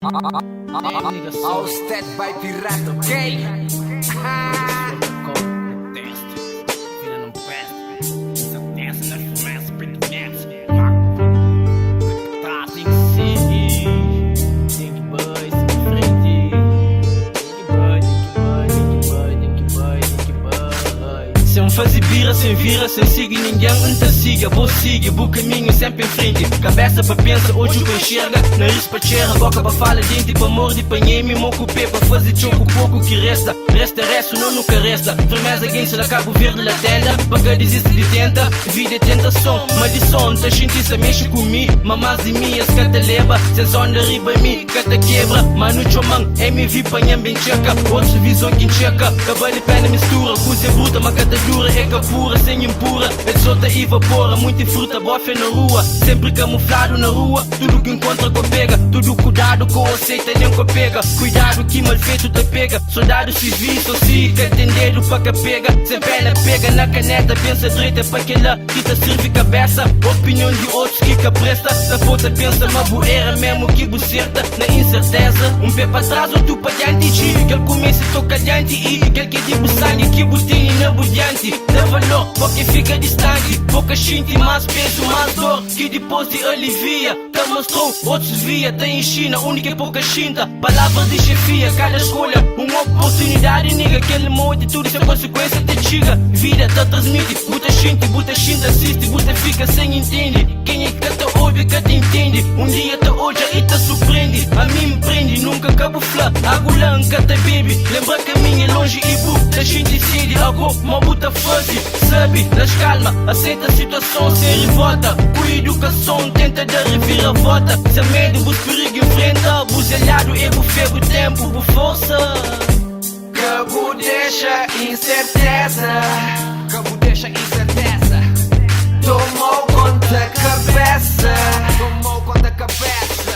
All step by pirata, ok? Sem fazer birra, sem vira, sem siga ninguém, então siga, vou seguir, o caminho sempre em frente. Cabeça pra pensar, olho pra enxerga, nariz pra cheira, boca pra fala, dente pra morde, panhei-me, moco pé pra fazer choco, pouco que resta. Resta, não nunca resta. Firmeza, quem se dá cabo verde na tenda, banca desiste de tenta, vida é tentação, maldição, tá gente se mexe comigo, mamás e minhas cata leva, sem som de riba mim, cata quebra, mano chomang, MV panha bem checa, outros visão quem checa, cabana e pena mistura, coisa bruta, mas cata dura, é pura, sem impura, exota e evapora, muita fruta, bofe na rua, sempre camuflado na rua, tudo que encontra com pega, tudo cuidado com aceita, nem com pega, cuidado que mal feito te pega, soldado civil, só se que tem dedo pra que pega, sem pena pega na caneta, pensa direita pra que lá, que te serve cabeça, opinião de outros que presta, da puta pensa, uma boeira mesmo que bucerta, na incerteza, pé pra trás, outro pra diante, que ele começa a tocar diante, e que ele que tipo sangue, que botinho na budiante, dá valor, porque fica distante, pouca gente, mais peso, mais dor, que depois de alivia, te mostrou, outros via, tem em China, única e pouca chinta, palavras de chefia, cada escolha, uma oportunidade, nigga, aquele molde, tudo sem consequência te chega, vida te transmite, buta chinta, assiste, buta fica sem entende, quem é que te ouve, que te entende, dia te olha e te surpreende, a mim me prende, nunca camufla, agulha nunca te bebe, lembra que a minha é longe e buta, gente decide, algo, uma buta fuzzy, sabe, nas calma, aceita a situação sem revolta, com educação tenta dar reviravolta, sem medo, bus perigo enfrenta, bus alhado, ego fego, tempo, bu força. Cabo deixa incerteza, cabo deixa incerteza, tomou conta da cabeça, tomou conta da cabeça,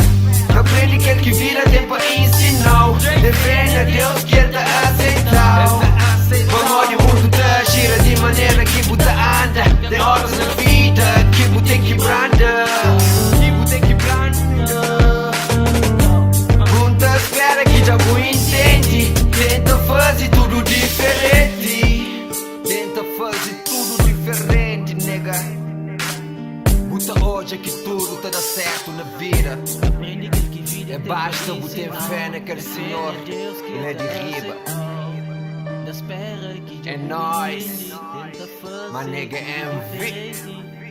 aprende que ele que vira tempo ensinou, defende a Deus que ele te aceitou, vamos de mundo te gira de maneira que buta anda, tem horas na vida que buta tem que branda, muita espera que já o entende, tenta fazer tudo diferente, tenta fazer tudo diferente, nega. Buta hoje que tudo tá dando certo na vida, é basta ter fé naquele Senhor, Ele é de riba, é nóis, mas nega MV.